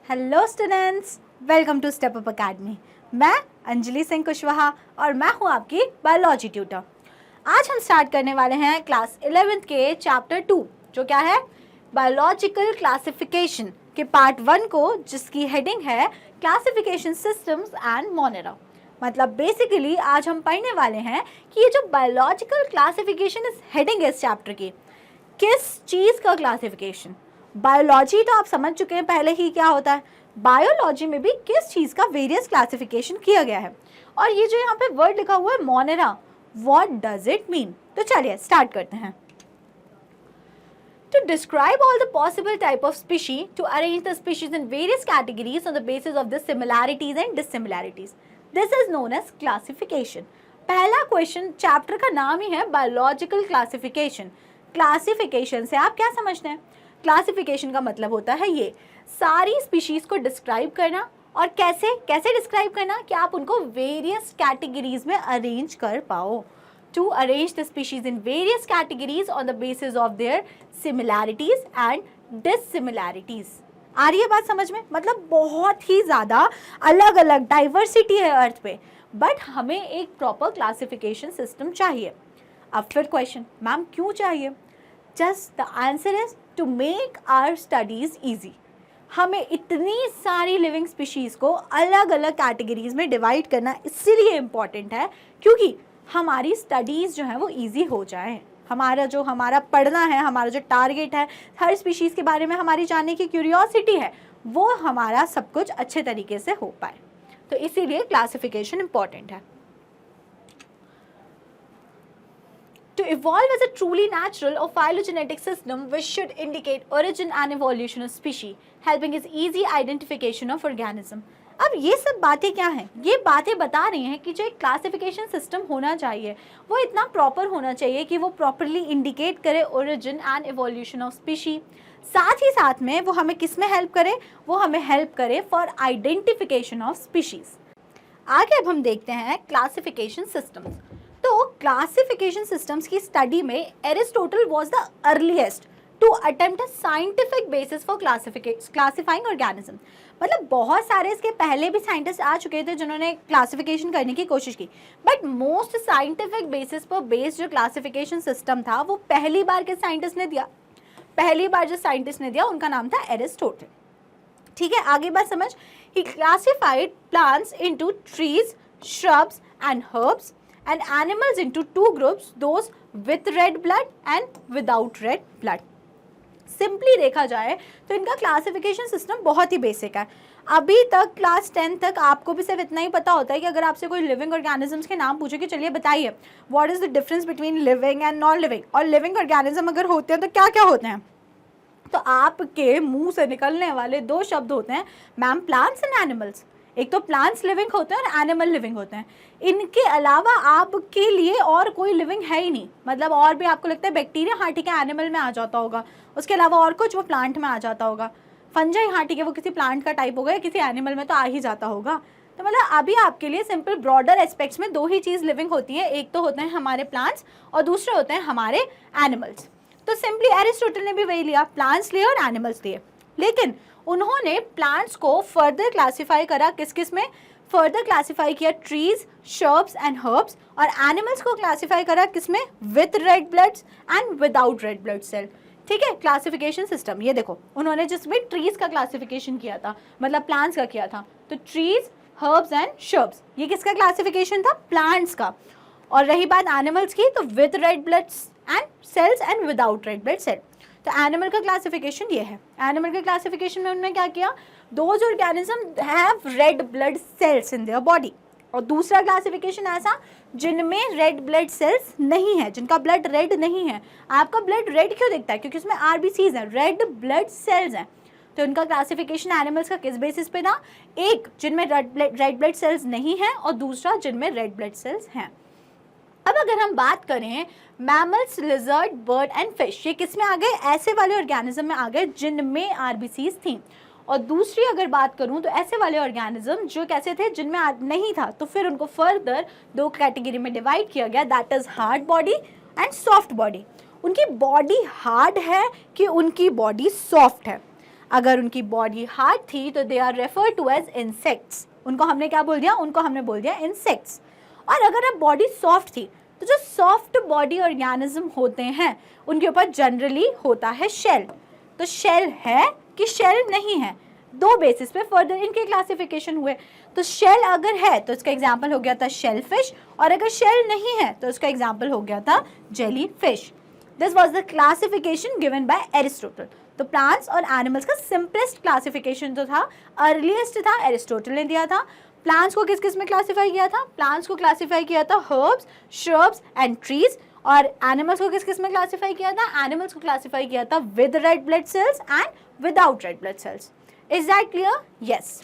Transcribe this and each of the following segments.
Hello students, welcome to Step Up Academy. मैं अंजलि सिंह कुशवाहा और मैं हूं आपकी बायोलॉजी ट्यूटर। आज हम स्टार्ट करने वाले हैं क्लास 11th के चैप्टर 2 जो क्या है बायोलॉजिकल क्लासिफिकेशन के पार्ट 1 को, जिसकी हेडिंग है क्लासिफिकेशन सिस्टम्स एंड मोनेरा। मतलब बेसिकली आज हम पढ़ने वाले हैं कि ये जो बायोलॉजिकल क्लासिफिकेशन इस हेडिंग है इस चैप्टर की, किस चीज़ का क्लासिफिकेशन। बायोलॉजी तो आप समझ चुके हैं पहले ही क्या होता है, बायोलॉजी में भी किस चीज़ का वेरियस क्लासिफिकेशन किया गया है। और ये जो यहाँ पे वर्ड लिखा हुआ है Monera, what does it mean. तो चलिए स्टार्ट करते हैं। To describe all the possible type of species, to arrange the species in various categories on the basis of the similarities and dissimilarities. This is known as classification. पहला question, chapter का नाम ही है biological classification. Classification से आप क्या समझते हैं? Classification का मतलब होता है ये सारी स्पीशीज को डिस्क्राइब करना। और कैसे कैसे डिस्क्राइब करना कि आप उनको वेरियस कैटेगरीज में अरेंज कर पाओ। To arrange the species in various categories on the basis of their similarities and dissimilarities. आ रही है बात समझ में? मतलब बहुत ही ज़्यादा अलग अलग डाइवर्सिटी है अर्थ पे, बट हमें एक प्रॉपर क्लासिफिकेशन सिस्टम चाहिए। अब फिर क्वेश्चन, मैम क्यों चाहिए? Just the answer is to make our studies easy. हमें इतनी सारी लिविंग स्पीशीज़ को अलग अलग कैटेगरीज में डिवाइड करना इसीलिए इम्पॉर्टेंट है क्योंकि हमारी स्टडीज़ जो है वो इजी हो जाए। हमारा पढ़ना है, हमारा जो टारगेट है, हर स्पीशीज़ के बारे में हमारी जानने की क्यूरियोसिटी है, वो हमारा सब कुछ अच्छे तरीके से हो पाए। तो इसीलिए क्लासिफिकेशन इम्पॉर्टेंट है। To evolve as a truly natural or phylogenetic system which should indicate origin and evolution of species, helping its easy identification of organism. अब ये सब बातें क्या हैं? ये बातें बता रही हैं कि जो एक क्लासिफिकेशन सिस्टम होना चाहिए वो इतना प्रॉपर होना चाहिए कि वो प्रॉपरली इंडिकेट करे origin and evolution of species. साथ ही साथ में वो हमें किस में हेल्प करे? वो हमें हेल्प करे फॉर आइडेंटिफिकेशन ऑफ स्पीशीज। आगे अब हम देखते हैं क्लासिफिकेशन सिस्टम्स। तो क्लासिफिकेशन सिस्टम्स की स्टडी में Aristotle was the earliest to attempt a scientific basis for classifying organism. मतलब बहुत सारे इसके पहले भी साइंटिस्ट आ चुके थे जिन्होंने क्लासिफिकेशन करने की कोशिश की, बट मोस्ट साइंटिफिक बेसिस पर बेस्ड जो क्लासिफिकेशन सिस्टम था वो पहली बार जो साइंटिस्ट ने दिया उनका नाम था एरिस्टोटल। ठीक है, आगे बात समझ। ही classified plants into trees, shrubs and herbs and animals into two groups, those with red blood and without red blood. Simply देखा जाए तो इनका क्लासिफिकेशन सिस्टम बहुत ही बेसिक है। अभी तक क्लास 10 तक आपको भी सिर्फ इतना ही पता होता है कि अगर आपसे कोई लिविंग ऑर्गेनिजम्स के नाम पूछे कि चलिए बताइए what is the difference between living and non living, और लिविंग ऑर्गेनिज्म अगर होते हैं तो क्या क्या होते हैं, तो आपके मुंह से निकलने वाले दो शब्द होते हैं मैम, प्लांट्स एंड एनिमल्स। एक तो प्लांट्स लिविंग होते हैं और एनिमल लिविंग होते हैं। इनके अलावा आपके लिए और कोई लिविंग है ही नहीं। मतलब और भी आपको लगता है बैक्टीरिया, हाँ ठीक है एनिमल में आ जाता होगा, उसके अलावा और कुछ वो प्लांट में आ जाता होगा। फंजाई, हाँ ठीक है वो किसी प्लांट का टाइप होगा, किसी एनिमल में तो आ ही जाता होगा। तो मतलब अभी आपके लिए सिंपल ब्रॉडर एस्पेक्ट्स में दो ही चीज़ लिविंग होती है, एक तो होते हैं हमारे प्लांट्स और दूसरे होते हैं हमारे एनिमल्स। तो सिंपली एरिस्टोटल ने भी वही लिया, प्लांट्स लिए और एनिमल्स लिए। लेकिन उन्होंने प्लांट्स को फर्दर क्लासिफाई करा, किस किस में फर्दर क्लासिफाई किया, ट्रीज, शर्ब्स एंड हर्ब्स, और एनिमल्स को क्लासिफाई करा किस में, with red bloods and without red blood cell. ठीक है, क्लासिफिकेशन सिस्टम ये देखो, उन्होंने जिसमें ट्रीज का क्लासिफिकेशन किया था, मतलब प्लांट्स का किया था, तो ट्रीज, हर्ब्स एंड शर्ब्स, ये किसका क्लासिफिकेशन था, प्लांट्स का। और रही बात एनिमल्स की, तो with red blood and cells and without red blood cell. तो एनिमल का क्लासिफिकेशन ये है। एनिमल के क्लासिफिकेशन में उन्होंने क्या किया, those organism have red blood cells in their body. और दूसरा क्लासिफिकेशन ऐसा जिनमें रेड ब्लड सेल्स नहीं है, जिनका ब्लड रेड नहीं है। आपका ब्लड रेड क्यों दिखता है? क्योंकि उसमें आरबीसीज हैं, रेड ब्लड सेल्स हैं। तो उनका क्लासिफिकेशन एनिमल्स का किस बेसिस पे था, एक जिनमें रेड ब्लड सेल्स नहीं है और दूसरा जिनमें रेड ब्लड सेल्स हैं। अब अगर हम बात करें mammals, lizard, bird and fish, ये किस में आ गए, ऐसे वाले ऑर्गेनिज्म में आ गए जिनमें आरबीसीज थी। और दूसरी अगर बात करूं तो ऐसे वाले ऑर्गेनिज्म जो कैसे थे, जिनमें नहीं था, तो फिर उनको फर्दर दो कैटेगरी में डिवाइड किया गया, that is hard body and soft body. उनकी बॉडी हार्ड है कि उनकी बॉडी सॉफ्ट है। अगर उनकी बॉडी हार्ड थी तो they are refer to as insects, उनको हमने क्या बोल दिया, उनको हमने बोल दिया इंसेक्ट्स। और अगर अब बॉडी सॉफ्ट थी तो जो सॉफ्ट बॉडी ऑर्गेनिज्म होते हैं उनके ऊपर जनरली होता है शेल। तो शेल है कि शेल नहीं है, दो बेसिस पे फर्दर इनके क्लासिफिकेशन हुए। तो शेल अगर है तो इसका एग्जाम्पल हो गया था शेलफिश, और अगर शेल नहीं है तो इसका एग्जाम्पल हो गया था jellyfish. This was the classification given by Aristotle. तो प्लांट्स और एनिमल्स का सिंपलेस्ट क्लासिफिकेशन जो था, अर्लीस्ट था, एरिस्टोटल ने दिया था। प्लांट्स को किस किस में क्लासीफाई किया था, प्लांट्स को क्लासीफाई किया था हर्ब्स, श्रब्स एंड ट्रीज। और एनिमल्स को किस किस में क्लासीफाई किया था, एनिमल्स को क्लासीफाई किया था with red blood sales and without red blood sales. Is that clear? Yes.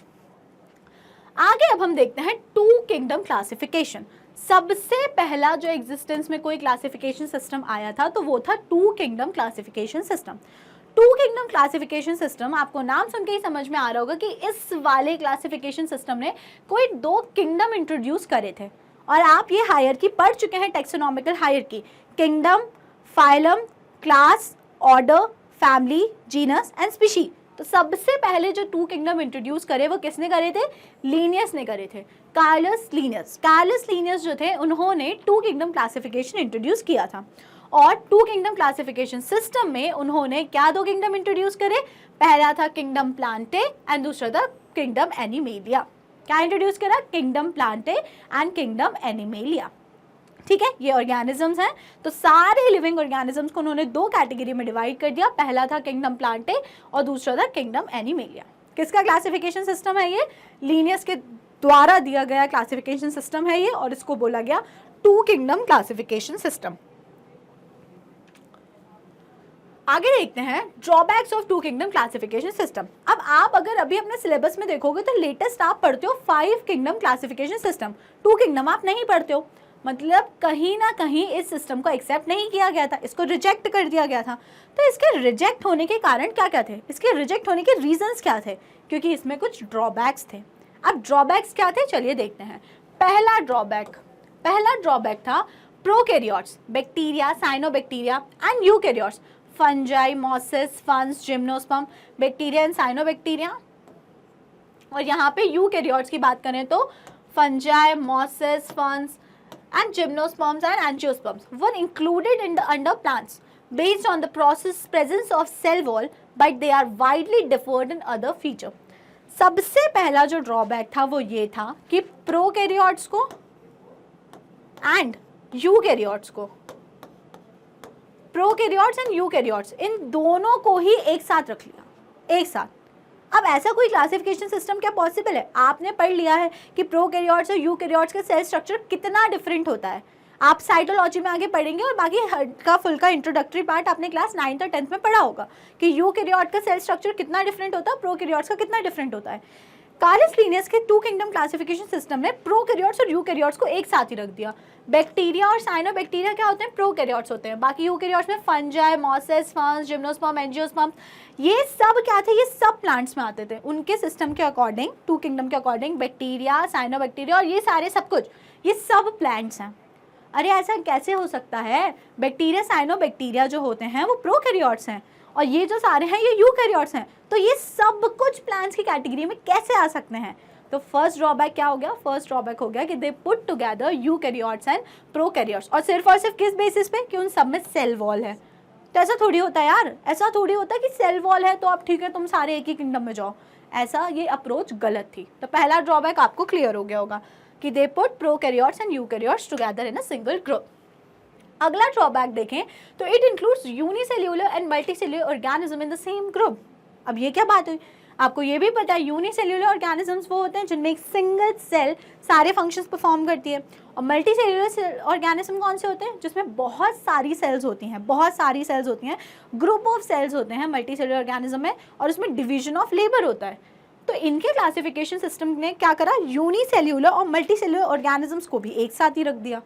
आगे अब हम देखते हैं टू किंगडम क्लासिफिकेशन। सबसे पहला जो एग्जिस्टेंस में कोई क्लासिफिकेशन सिस्टम आया था तो वो था two kingdom classification system. Two kingdom classification system, आपको नाम सुन के ही समझ में आ रहा होगा कि इस वाले क्लासिफिकेशन सिस्टम ने कोई दो किंगडम इंट्रोड्यूस करे थे। और आप ये हायरकी पढ़ चुके हैं, taxonomical hierarchy, kingdom, phylum, class, order, family, genus and species. तो सबसे पहले जो टू किंगडम इंट्रोड्यूस करे वो किसने करे थे, लिनियस ने करे थे, कार्लस लिनियस। कार्लस लिनियस जो थे उन्होंने टू किंगडम क्लासिफिकेशन इंट्रोड्यूस किया था। और टू किंगडम क्लासिफिकेशन सिस्टम में उन्होंने क्या दो किंगडम इंट्रोड्यूस करे, पहला था किंगडम प्लांटे एंड दूसरा था किंगडम एनिमेलिया। क्या इंट्रोड्यूस करा, kingdom Plantae and kingdom animalia. ठीक है, ये ऑर्गेनिजम्स हैं। तो सारे लिविंग ऑर्गेनिजम्स को उन्होंने दो कैटेगरी में डिवाइड कर दिया, पहला था किंगडम प्लांटे और दूसरा था किंगडम एनिमेलिया। किसका क्लासिफिकेशन सिस्टम है ये, लिनियस के द्वारा दिया गया क्लासिफिकेशन सिस्टम है ये, और इसको बोला गया टू किंगडम क्लासिफिकेशन सिस्टम। आगे देखते हैं drawbacks of two kingdom classification system. अब आप अगर अभी अपने सिलेबस में देखोगे तो लेटेस्ट आप पढ़ते हो 5 kingdom classification system, two kingdom आप नहीं पढ़ते हो। मतलब कहीं ना कहीं इस सिस्टम को एक्सेप्ट नहीं किया गया था, इसको रिजेक्ट कर दिया गया था। तो इसके रिजेक्ट होने के कारण क्या क्या थे, इसके रिजेक्ट होने के रीजंस क्या थे, क्योंकि इसमें कुछ ड्रॉबैक्स थे। अब ड्रॉबैक्स क्या थे, चलिए देखते हैं। पहला ड्रॉबैक था prokaryotes, bacteria, cyanobacteria and eukaryotes, fungi, mosses, फंस, जिम्नोस्पर्म, बैक्टीरिया एंड साइनोबैक्टीरिया। और यहाँ पे यूकैरियोट्स की बात करें तो फंजाई, मॉसेस, फंस and gymnosperms and angiosperms were included in the under plants based on the presence of cell wall, but they are widely differed in other feature. सबसे पहला जो ड्रॉबैक था वो ये था कि प्रोकैरियोट्स को एंड यूकैरियोट्स को, प्रोकैरियोट्स एंड यूकैरियोट्स इन दोनों को ही एक साथ रख लिया, एक साथ। अब ऐसा कोई क्लासिफिकेशन सिस्टम क्या पॉसिबल है? आपने पढ़ लिया है कि प्रोकैरियोट्स और यूकैरियोट्स का सेल स्ट्रक्चर कितना डिफरेंट होता है। आप साइटोलॉजी में आगे पढ़ेंगे और बाकी का फुल का इंट्रोडक्टरी पार्ट आपने क्लास 9th और 10th में पढ़ा होगा कि यूकैरियोट का सेल स्ट्रक्चर कितना डिफरेंट होता है, प्रोकैरियोट्स का कितना डिफरेंट होता है। कार्लस लिनियस के टू किंगडम क्लासिफिकेशन सिस्टम ने प्रोकैरियोट्स और यूकैरियोट्स को एक साथ ही रख दिया। बैक्टीरिया और साइनोबैक्टीरिया क्या होते हैं, प्रोकैरियोट्स होते हैं। बाकी यूकैरियोट्स में फंजाई, मॉसेस, फंस, जिम्नोस्पर्म, एंजियोस्पर्म, ये सब क्या थे, ये सब प्लांट्स में आते थे। उनके सिस्टम के अकॉर्डिंग, टू किंगडम के अकॉर्डिंग बैक्टीरिया, साइनोबैक्टीरिया और ये सारे सब कुछ, ये सब प्लांट्स हैं। अरे ऐसा कैसे हो सकता है, बैक्टीरिया, साइनोबैक्टीरिया जो होते हैं वो प्रोकैरियोट्स हैं और ये जो सारे हैं ये यूकैरियोट्स हैं, तो ये सब कुछ प्लांट्स की कैटेगरी में कैसे आ सकते हैं? तो फर्स्ट ड्रॉबैक क्या हो गया, फर्स्ट ड्रॉबैक हो गया कि they put together eukaryotes and prokaryotes, और सिर्फ किस बेसिस पे कि उन सब में सेल वॉल है। तो ऐसा थोड़ी होता है यार, ऐसा थोड़ी होता है कि सेल वॉल है तो अब ठीक है तुम सारे एक ही किंगडम में जाओ, ऐसा ये अप्रोच गलत थी। तो पहला ड्रॉबैक आपको क्लियर हो गया होगा कि they put prokaryotes and eukaryotes together in a single group. अगला ड्रॉबैक देखें तो it includes unicellular and multicellular organism in the same group. अब ये क्या बात हुई, आपको ये भी पता है यूनिसेल्यूलर ऑर्गेनिजम्स वो होते हैं जिनमें एक सिंगल सेल सारे फंक्शंस परफॉर्म करती है, और मल्टीसेल्यूलर ऑर्गेनिज्म कौन से होते हैं जिसमें बहुत सारी सेल्स होती हैं, बहुत सारी सेल्स होती हैं, ग्रुप ऑफ सेल्स होते हैं मल्टीसेल्यूलर ऑर्गेनिज्म में, और उसमें डिवीजन ऑफ लेबर होता है। तो इनके क्लासिफिकेशन सिस्टम ने क्या करा, यूनिसेल्यूलर और मल्टीसेल्यूलर ऑर्गेनिजम्स को भी एक साथ ही रख दिया।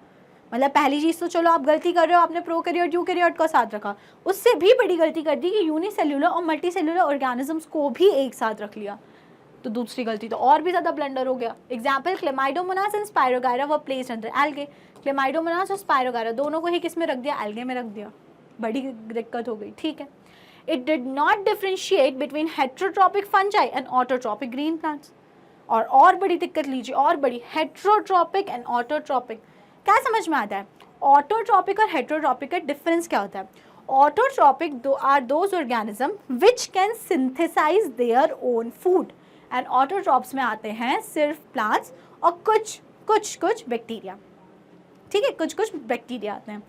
मतलब पहली चीज़ तो चलो आप गलती कर रहे हो, आपने प्रोकैरियोट यूकैरियोट का साथ रखा, उससे भी बड़ी गलती कर दी कि यूनिसेल्यूलर और मल्टीसेल्यूलर ऑर्गेनिजम्स को भी एक साथ रख लिया। तो दूसरी गलती तो और भी ज़्यादा ब्लंडर हो गया। Example, Chlamydomonas and spirogyra were placed under algae. Chlamydomonas और स्पायरोगायरा दोनों को ही किस में रख दिया, एल्गे में रख दिया। बड़ी दिक्कत हो गई, ठीक है। It did not differentiate between heterotrophic fungi and autotrophic green plants. और बड़ी दिक्कत लीजिए, और बड़ी, हेट्रोट्रॉपिक एंड ऑटोट्रॉपिक। क्या समझ में आता है? ऑटोट्रॉपिक और हेट्रोट्रॉपिक का डिफरेंस क्या होता है? Autotrophic are those organism which can synthesize their own food, and autotrophs में आते हैं सिर्फ प्लांट्स और कुछ बैक्टीरिया। ठीक है, कुछ बैक्टीरिया आते हैं।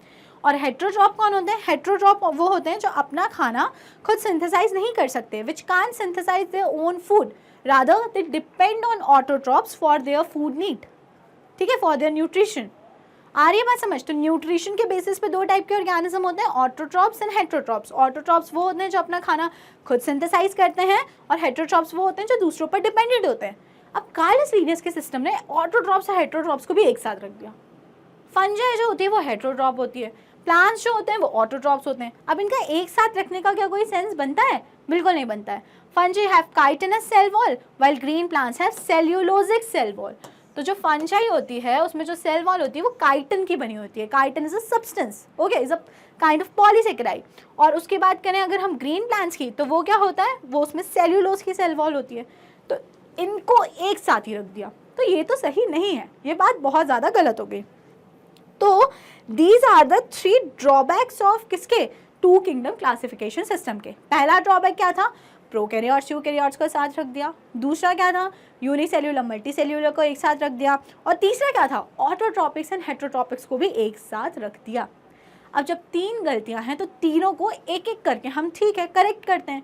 और हेट्रोट्रॉप कौन होते हैं? हेट्रोट्रॉप वो होते हैं जो अपना खाना खुद सिंथेसाइज नहीं कर सकते, which can synthesize their own food, rather they depend on autotrophs for their food need. ठीक है, फॉर देयर न्यूट्रिशन। आ रही है बात समझ? तो न्यूट्रिशन के बेसिस पे दो टाइप के ऑर्गेनिज्म होते हैं, ऑटोट्रॉप्स एंड हेट्रोट्रॉप्स। ऑटोट्रॉप्स वो होते हैं जो अपना खाना खुद सिंथेसाइज करते हैं, और हेट्रोट्रॉप्स वो होते हैं जो दूसरों पर डिपेंडेंट होते हैं। अब कार्लस लिनियस के सिस्टम ने ऑटोट्रॉप्स और हेट्रोट्रॉप्स को भी एक साथ रख दिया। फंजाई जो होती है वो हेट्रोट्रॉप होती है, प्लांट्स जो होते हैं वो ऑटोट्रॉप्स होते हैं। अब इनका एक साथ रखने का क्या कोई सेंस बनता है? बिल्कुल नहीं बनता है। Fungi have chitinous cell wall while green plants have cellulosic cell wall. तो जो फंजाई होती है उसमें जो सेल वॉल होती है वो काइटिन की बनी होती है। Chitin is a substance, okay, is a kind of polysaccharide. और उसकी बात करें अगर हम ग्रीन प्लांट्स की, तो वो क्या होता है? वो उसमें सेल्यूलोज की सेल वॉल होती है। तो इनको एक साथ ही रख दिया, तो ये तो सही नहीं है, ये बात बहुत ज़्यादा गलत हो गई। तो these are the 3 drawbacks of किसके? 2 किंगडम क्लासिफिकेशन सिस्टम के। पहला ड्रॉबैक क्या था? प्रोकैरियोट्स यूकैरियोट्स को साथ रख दिया। दूसरा क्या था? यूनिसेल्यूलर मल्टीसेल्यूलर को एक साथ रख दिया। और तीसरा क्या था? ऑटोट्रॉपिक्स एंड हेट्रोट्रॉपिक्स को भी एक साथ रख दिया। अब जब 3 गलतियां हैं तो तीनों को एक एक करके हम, ठीक है, करेक्ट करते हैं।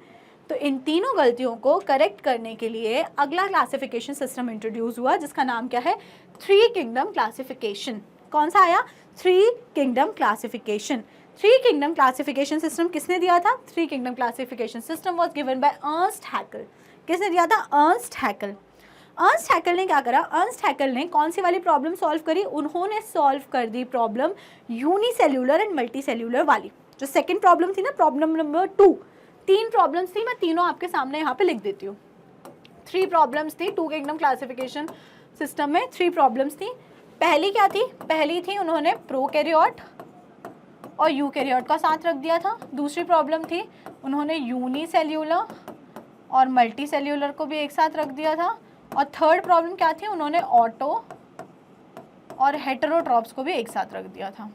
तो इन तीनों गलतियों को करेक्ट करने के लिए अगला क्लासिफिकेशन सिस्टम इंट्रोड्यूस हुआ, जिसका नाम क्या है? 3 किंगडम क्लासिफिकेशन। कौन सा आया? 3 kingdom classification. 3 kingdom classification system किसने दिया था? 3 kingdom classification system was given by Ernst Hückel. किसने दिया था? Ernst Hückel. अर्नस्ट हैकेल ने क्या करा? अर्नस्ट हैकेल ने कौन सी वाली प्रॉब्लम सॉल्व करी? उन्होंने सॉल्व कर दी प्रॉब्लम यूनिसेल्यूलर एंड मल्टीसेल्यूलर वाली। जो सेकंड प्रॉब्लम थी ना, प्रॉब्लम नंबर 2, 3 प्रॉब्लम्स थी, मैं तीनों आपके सामने यहाँ पे लिख देती हूँ। 3 प्रॉब्लम्स थी 2 किंगडम क्लासिफिकेशन सिस्टम में, 3 प्रॉब्लम्स थी। पहली क्या थी? पहली थी उन्होंने प्रोकैरियोट और यूकैरियोट का साथ रख दिया था। दूसरी प्रॉब्लम थी उन्होंने यूनिसेल्यूलर और मल्टीसेल्यूलर को भी एक साथ रख दिया था। और थर्ड प्रॉब्लम क्या थी? उन्होंने ऑटो और हेटेरोट्रॉप्स को भी एक साथ रख दिया था।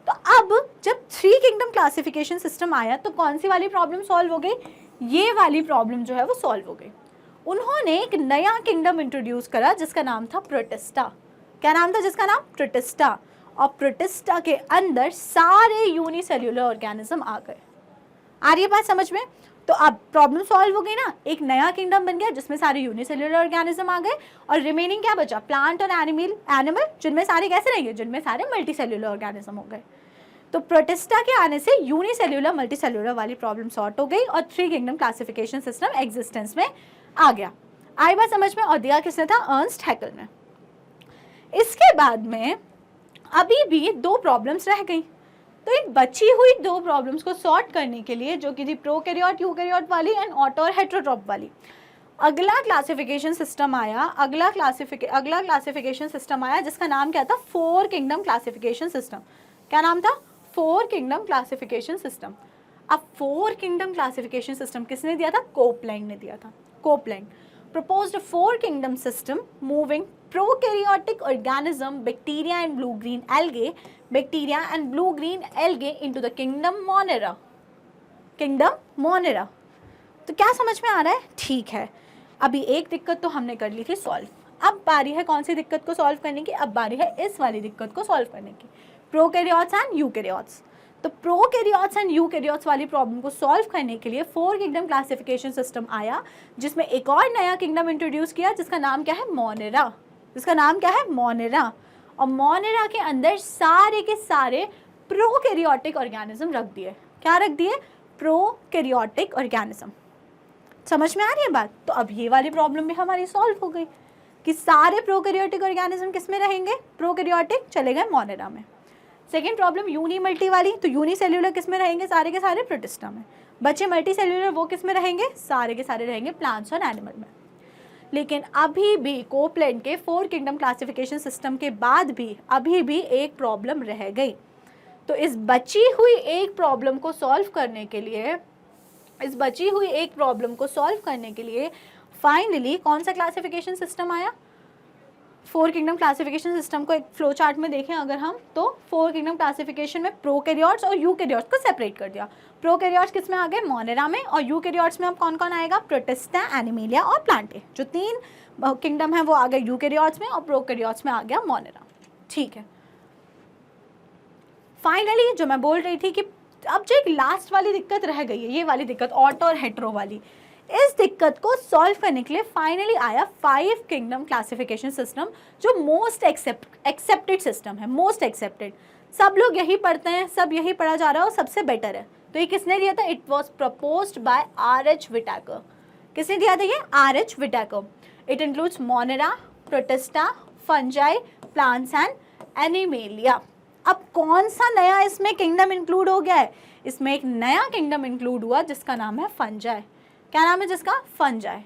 तो अब जब 3 किंगडम क्लासिफिकेशन सिस्टम आया तो कौन सी वाली प्रॉब्लम सॉल्व हो गई? ये वाली प्रॉब्लम जो है वो सॉल्व हो गई। उन्होंने एक नया किंगडम इंट्रोड्यूस करा जिसका नाम था प्रोटिस्टा। क्या नाम था जिसका नाम? प्रोटिस्टा। और प्रोटिस्टा के अंदर सारे यूनिसेल्यूलर ऑर्गेनिज्म आ गए। आ रही है बात समझ में? तो अब प्रॉब्लम सॉल्व हो गई ना, एक नया किंगडम बन गया जिसमें सारे यूनिसेल्यूलर ऑर्गेनिज्म आ गए, और रिमेनिंग क्या बचा? प्लांट और एनिमल, जिनमें सारे कैसे रहेंगे? जिनमें सारे मल्टीसेल्यूलर ऑर्गेनिज्म हो गए। तो प्रोटिस्टा के आने से यूनिसेल्यूलर मल्टीसेल्यूलर वाली प्रॉब्लम सॉर्ट हो गई और 3 किंगडम क्लासिफिकेशन सिस्टम एग्जिस्टेंस में आ गया। आई बात समझ में? और दिया किसने था? अर्नस्ट हैकेल ने। इसके बाद में अभी भी 2 प्रॉब्लम्स रह गई। तो इन बची हुई 2 प्रॉब्लम्स को सॉर्ट करने के लिए, जो कि थी प्रोकैरियोट यूकैरियोट वाली एंड ऑटो और हेटेरोट्रॉप वाली, अगला क्लासिफिकेशन सिस्टम आया। अगला क्लासिफिकेशन सिस्टम आया जिसका नाम क्या था? 4 किंगडम क्लासिफिकेशन सिस्टम। क्या नाम था? 4 किंगडम क्लासिफिकेशन सिस्टम। अब 4 किंगडम क्लासिफिकेशन सिस्टम किसने दिया था? कोपलैंड ने दिया था। Copeland proposed a 4 kingdom system moving prokaryotic organism, bacteria and blue-green algae into the kingdom Monera. Kingdom Monera. तो क्या समझ में आ रहा है? ठीक है, अभी एक दिक्कत तो हमने कर ली थी सॉल्व। अब बारी है कौन सी दिक्कत को सॉल्व करने की? अब बारी है इस वाली दिक्कत को सॉल्व करने की, प्रोकैरियोट्स एंड यूकैरियोट्स। तो प्रोकैरियोट्स एंड यूकैरियोट्स वाली प्रॉब्लम को सॉल्व करने के लिए 4 किंगडम क्लासिफिकेशन सिस्टम आया, जिसमें एक और नया किंगडम इंट्रोड्यूस किया जिसका नाम क्या है? मोनेरा। जिसका नाम क्या है? मोनेरा। और मोनेरा के अंदर सारे के सारे प्रोकैरियोटिक ऑर्गेनिज्म रख दिए। क्या रख दिए? Prokaryotic organism. समझ में आ रही है बात? तो अब ये वाली प्रॉब्लम भी हमारी सॉल्व हो गई कि सारे प्रोकैरियोटिक ऑर्गेनिज्म किस में रहेंगे? प्रोकैरियोटिक चले गए मोनेरा में। सेकेंड प्रॉब्लम यूनी मल्टी वाली, तो यूनिसेल्यूलर किस में रहेंगे? सारे के सारे प्रोटिस्टा में। बचे मल्टीसेल्यूलर, वो किस में रहेंगे? सारे के सारे रहेंगे प्लांट्स और एनिमल में। लेकिन अभी भी कोपलैंड के 4 किंगडम क्लासिफिकेशन सिस्टम के बाद भी अभी भी एक प्रॉब्लम रह गई। तो इस बची हुई एक प्रॉब्लम को सॉल्व करने के लिए इस बची हुई एक प्रॉब्लम को सॉल्व करने के लिए फाइनली कौन सा क्लासिफिकेशन सिस्टम आया? 4 किंगडम क्लासिफिकेशन सिस्टम को एक फ्लो चार्ट में देखें अगर हम, तो 4 किंगडम क्लासिफिकेशन में प्रोकैरियोट्स और यूकैरियोट्स को सेपरेट कर दिया। प्रोकैरियोट्स किस में आ गए? मोनेरा में। और यूकैरियोट्स में अब कौन कौन आएगा? प्रोटिस्टा, एनिमेलिया और प्लांटे। जो 3 किंगडम है वो आ गए यूकैरियोट्स में और प्रोकैरियोट्स में आ गया मोनेरा। ठीक है, फाइनली जो मैं बोल रही थी कि अब जो एक लास्ट वाली दिक्कत रह गई है, ये वाली दिक्कत ऑटो और हेट्रो वाली, इस दिक्कत को सॉल्व करने के लिए फाइनली आया 5 किंगडम क्लासिफिकेशन सिस्टम, जो मोस्ट एक्सेप्टेड सिस्टम है, मोस्ट एक्सेप्टेड। सब लोग यही पढ़ते हैं, सब यही पढ़ा जा रहा है और सबसे बेटर है। तो ये किसने दिया था? It was proposed by R.H. Whittaker. किसने दिया था ये? R.H. Whittaker. It includes Monera, protista, fungi, plants and animalia. अब कौन सा नया इसमें किंगडम इंक्लूड हो गया है? इसमें एक नया किंगडम इंक्लूड हुआ जिसका नाम है फंजाई। क्या नाम है जिसका? फंजाई।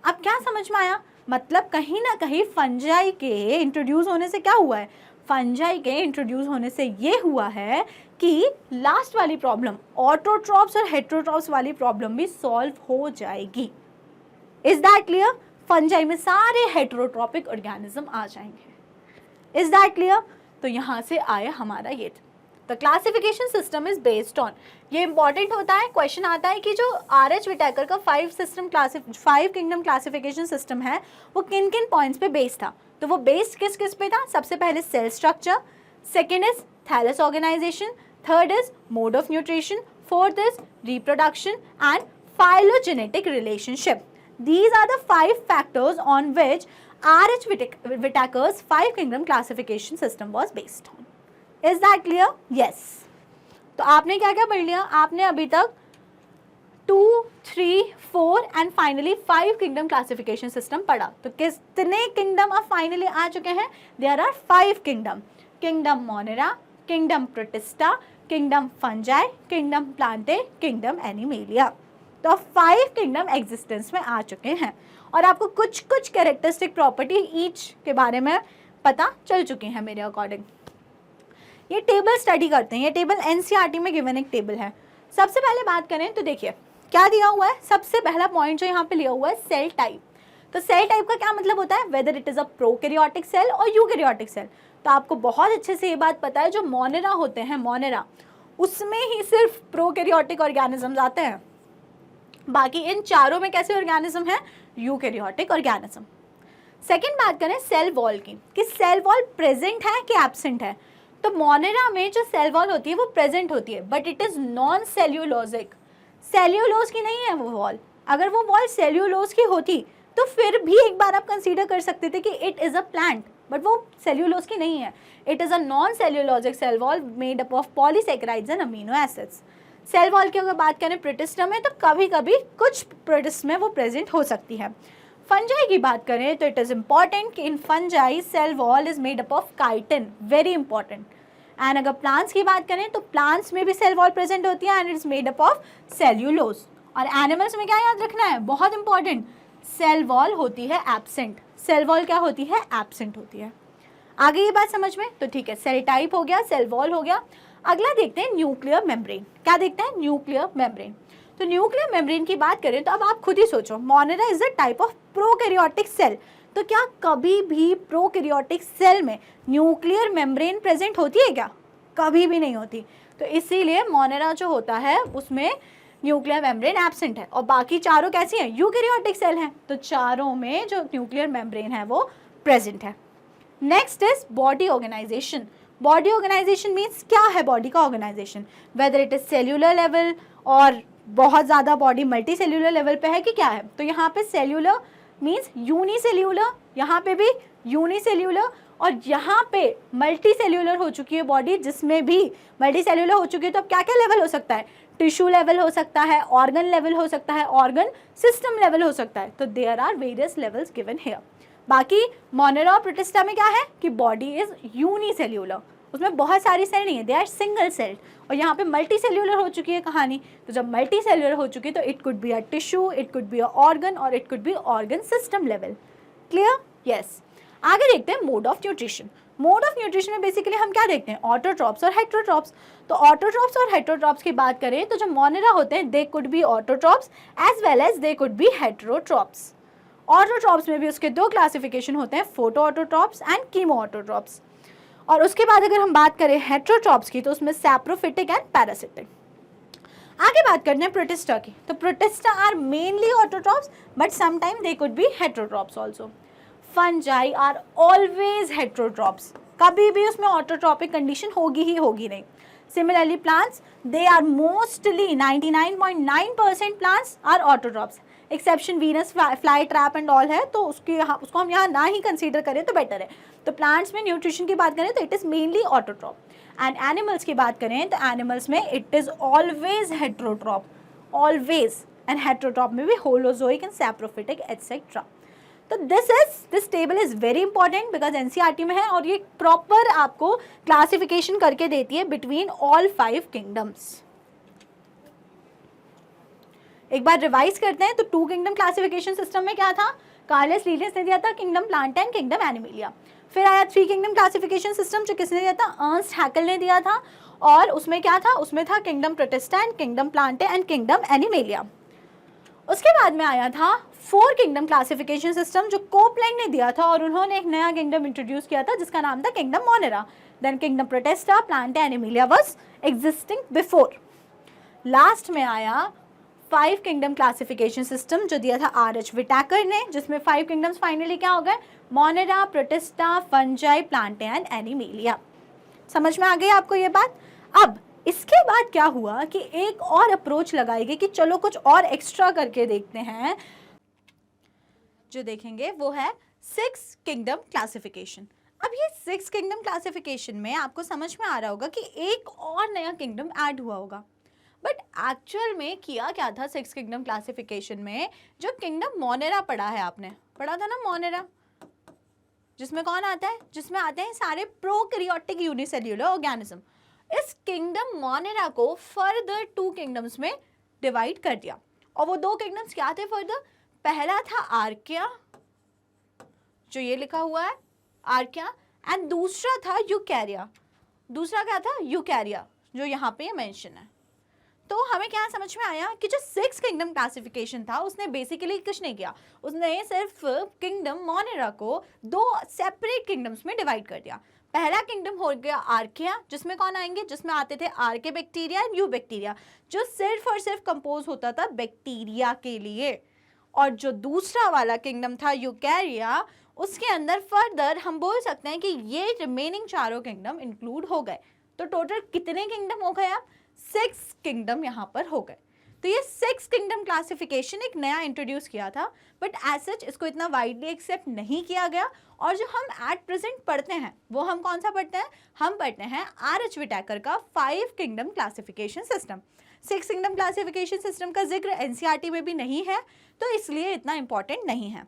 अब क्या समझ में आया? मतलब कहीं ना कहीं फंजाई के इंट्रोड्यूस होने से क्या हुआ है? फंजाई के इंट्रोड्यूस होने से ये हुआ है कि लास्ट वाली प्रॉब्लम, ऑटोट्रॉप्स और हेट्रोट्रॉप्स वाली प्रॉब्लम भी सॉल्व हो जाएगी। Is that clear? फंजाई में सारे हेट्रोट्रॉपिक ऑर्गेनिज्म आ जाएंगे। Is that clear? तो यहाँ से आया हमारा ये। The classification system is based on, ये इंपॉर्टेंट होता है, क्वेश्चन आता है कि जो R.H. विटाकर का 5 किंगडम क्लासिफिकेशन सिस्टम है वो किन किन पॉइंट्स पे बेस्ड था। तो वो बेस्ड किस किस पे था? सबसे पहले cell structure, second is thallus organisation, third is mode of nutrition, fourth is reproduction and phylogenetic relationship. These are the 5 factors on which R.H. Whitaker's 5 kingdom classification system was based on. Is that clear? Yes. तो आपने क्या क्या पढ़ लिया? आपने अभी तक 2, 3, 4 and finally 5 kingdom classification system पढ़ा। तो कितने किंगडम अब फाइनली आ चुके हैं? There are 5 kingdom. Kingdom Monera, kingdom Protista, kingdom Fungi, kingdom Plantae, kingdom Animalia. तो 5 किंगडम एग्जिस्टेंस में आ चुके हैं और आपको कुछ कुछ कैरेक्टरिस्टिक प्रॉपर्टी ईच के बारे में पता चल चुकी हैं मेरे अकॉर्डिंग। ये टेबल स्टडी करते हैं, ये टेबल एनसीईआरटी में गिवन एक टेबल है। सबसे पहले बात करें तो देखिए क्या दिया हुआ है। सबसे पहला पॉइंट जो यहाँ पे लिया हुआ है सेल टाइप। तो सेल टाइप का क्या मतलब होता है? Whether it is a prokaryotic cell और यूकैरियोटिक सेल। तो आपको बहुत अच्छे से ये बात पता है, जो मोनेरा होते हैं, मोनेरा उसमें ही सिर्फ प्रोकैरियोटिक ऑर्गेनिजम्स आते हैं, बाकी इन चारों में कैसे ऑर्गेनिज्म है? Eukaryotic organism. सेकंड बात करें सेल वॉल की, कि सेल वॉल प्रेजेंट है कि एब्सेंट है। तो मोनेरा में जो सेल वॉल होती है वो प्रेजेंट होती है, but it is non cellulosic. Cellulose की नहीं है वो वॉल। अगर वो वॉल सेल्यूलोज की होती तो फिर भी एक बार आप कंसीडर कर सकते थे कि it is a plant, but वो सेल्यूलोज की नहीं है। It is a non cellulosic cell wall made up of polysaccharides and amino acids. Cell wall की अगर बात करें प्रोटिस्टा में, तो कभी कभी कुछ प्रोटिस्ट में वो प्रेजेंट हो सकती है। फंजाई की बात करें तो इट इज इंपॉर्टेंट कि in fungi cell wall is made up of chitin, very important. And अगर प्लांट्स की बात करें तो प्लांट्स में भी सेल वॉल प्रेजेंट होती है and it is made up of cellulose. और एनिमल्स में क्या याद रखना है, बहुत इंपॉर्टेंट, सेल वॉल होती है एब्सेंट। सेल वॉल क्या होती है? एब्सेंट होती है। आगे ये बात समझ में? तो ठीक है, सेल टाइप हो गया, सेल वॉल हो गया। अगला देखते हैं न्यूक्लियर मेम्ब्रेन। क्या देखते हैं? Nuclear membrane. तो न्यूक्लियर मेम्ब्रेन की बात करें तो अब आप खुद ही सोचो, Monera is a type of prokaryotic cell. तो क्या कभी भी प्रोकैरियोटिक सेल में न्यूक्लियर मेम्ब्रेन प्रेजेंट होती है क्या? कभी भी नहीं होती। तो इसीलिए मोनेरा जो होता है उसमें न्यूक्लियर मेम्ब्रेन एब्सेंट है और बाकी चारों कैसी हैं? यूकैरियोटिक सेल हैं, तो चारों में जो न्यूक्लियर मेम्ब्रेन है वो प्रेजेंट है। Next is body organisation. Body organisation means क्या है बॉडी का organisation? Whether it is cellular level और बहुत ज़्यादा बॉडी मल्टी सेल्यूलर लेवल पे है कि क्या है? तो यहाँ पे सेल्यूलर मीन्स यूनिसेल्यूलर, यहाँ पे भी यूनिसेल्यूलर, और यहाँ पे मल्टी सेल्यूलर हो चुकी है बॉडी, जिसमें भी मल्टी सेल्यूलर हो चुकी है। तो अब क्या क्या लेवल हो सकता है? टिश्यू लेवल हो सकता है, ऑर्गन लेवल हो सकता है, ऑर्गन सिस्टम लेवल हो सकता है। तो there are various levels given here. बाकी मोनेरा और प्रोटिस्टा में क्या है कि बॉडी इज यूनिसेल्यूलर, उसमें बहुत सारी सेल नहीं है, दे आर सिंगल सेल। और यहाँ पे मल्टी सेल्यूलर हो चुकी है कहानी। तो जब मल्टी सेल्यूलर हो चुकी है तो it could be a tissue, it could be a organ और it could be organ system level. Clear? Yes. आगे देखते हैं mode of nutrition. Mode of nutrition में बेसिकली हम क्या देखते हैं, ऑटोट्रॉप्स और हेटेरोट्रॉप्स। तो ऑटोट्रॉप्स और हेटेरोट्रॉप्स की बात करें तो जो मोनेरा होते हैं they could be autotrophs as well as they could be heterotrophs. Autotrophs में भी उसके दो क्लासिफिकेशन होते हैं, photoautotrophs and chemoautotrophs. और उसके बाद अगर हम बात करें हेटेरोट्रॉप्स की तो उसमें सैप्रोफिटिक एंड पैरासिटिक। आगे बात करते हैं प्रोटिस्टा की। तो Protista are mainly autotrophs but sometime they could be heterotrophs also. Fungi are always heterotrophs, कभी भी उसमें ऑटोट्रॉपिक कंडीशन होगी ही होगी नहीं। Similarly plants they are mostly 99.9% plants are autotrophs, exception Venus fly trap and all है, तो उसको हम यहाँ ना ही कंसीडर करें तो बेटर है। तो प्लांट्स में न्यूट्रिशन की बात करें तो it is mainly autotroph. And animals की बात करें तो एनिमल्स में it is always heterotroph, always. And heterotroph में भी होलोजोइक एंड सैप्रोफिटिक एटसेट्रा। तो this table is very important because NCERT में है और ये प्रॉपर आपको क्लासिफिकेशन करके देती है बिटवीन ऑल 5 किंगडम्स। एक बार रिवाइज करते हैं तो 2 किंगडम क्लासिफिकेशन सिस्टम में क्या था, कार्लस लीनियस ने दिया था kingdom Plantae and kingdom animalia. फिर आया 3 किंगडम क्लासिफिकेशन सिस्टम जो किसने दिया था, अर्नस्ट हैकेल ने दिया था, और उसमें क्या था, उसमें था kingdom protista and kingdom Plantae and kingdom animalia. उसके बाद में आया था 4 किंगडम क्लासिफिकेशन सिस्टम जो कोपलैंड ने दिया था और उन्होंने एक नया किंगडम इंट्रोड्यूस किया था जिसका नाम था kingdom Monera. Then kingdom Protista, Plantae, Animalia was existing before. Last में आया 5 किंगडम क्लासिफिकेशन सिस्टम जो दिया था आर.एच. विटाकर ने, जिसमें 5 किंगडम्स फाइनली क्या हो गए, Monera, protista, fungi, Plantae and animalia. समझ में आ गई आपको ये बात। अब इसके बाद क्या हुआ कि एक और अप्रोच लगाई गई कि चलो कुछ और एक्स्ट्रा करके देखते हैं। जो देखेंगे वो है 6 किंगडम क्लासिफिकेशन। अब ये 6 किंगडम क्लासिफिकेशन में आपको समझ में आ रहा होगा कि एक और नया किंगडम ऐड हुआ होगा, बट एक्चुअल में किया क्या था 6 किंगडम क्लासिफिकेशन में। जो किंगडम मोनेरा पढ़ा है, आपने पढ़ा था ना मोनेरा, जिसमें कौन आता है, जिसमें आते हैं सारे प्रोकैरियोटिक यूनिसेल्युलर ऑर्गेनिज्म। इस किंगडम मोनेरा को फर्दर 2 किंगडम्स में डिवाइड कर दिया, और वो 2 किंगडम्स क्या थे फर्दर, पहला था आर्किया, जो ये लिखा हुआ है आर्किया, एंड दूसरा था यूकैरिया। दूसरा क्या था, यूकैरिया, जो यहाँ पे मेंशन है। तो हमें क्या समझ में आया कि जो 6 किंगडम क्लासिफिकेशन था उसने बेसिकली कुछ नहीं किया, उसने सिर्फ किंगडम मोनेरा को 2 सेपरेट किंगडम्स में डिवाइड कर दिया। पहला किंगडम हो गया आर्किया, जिसमें कौन आएंगे, जिसमें आते थे आर्के बैक्टीरिया एंड यू बैक्टीरिया, जो सिर्फ और सिर्फ कंपोज होता था बैक्टीरिया के लिए। और जो दूसरा वाला किंगडम था यूकैरिया, उसके अंदर फर्दर हम बोल सकते हैं कि ये रिमेनिंग चारों किंगडम इंक्लूड हो गए। तो टोटल कितने किंगडम हो गए, आप 6 किंगडम यहाँ पर हो गए। तो ये 6 किंगडम क्लासिफिकेशन एक नया इंट्रोड्यूस किया था, बट एज सच इसको इतना वाइडली एक्सेप्ट नहीं किया गया। और जो हम एट प्रेजेंट पढ़ते हैं वो हम कौन सा पढ़ते हैं, हम पढ़ते हैं आर.एच. विटाकर का 5 kingdom classification system. 6 kingdom classification system का जिक्र एनसीईआरटी में भी नहीं है, तो इसलिए इतना इंपॉर्टेंट नहीं है।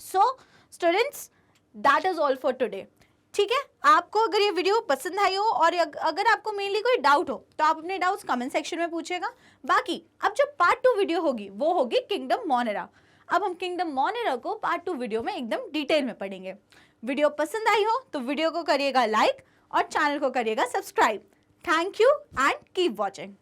So students, that is all for today. ठीक है, आपको अगर ये वीडियो पसंद आई हो और अगर आपको मेनली कोई डाउट हो तो आप अपने डाउट्स कमेंट सेक्शन में पूछेगा। बाकी अब जो पार्ट 2 वीडियो होगी वो होगी किंगडम मोनेरा। अब हम किंगडम मोनेरा को पार्ट 2 वीडियो में एकदम डिटेल में पढ़ेंगे। वीडियो पसंद आई हो तो वीडियो को करिएगा लाइक और चैनल को करिएगा subscribe. Thank you and keep watching.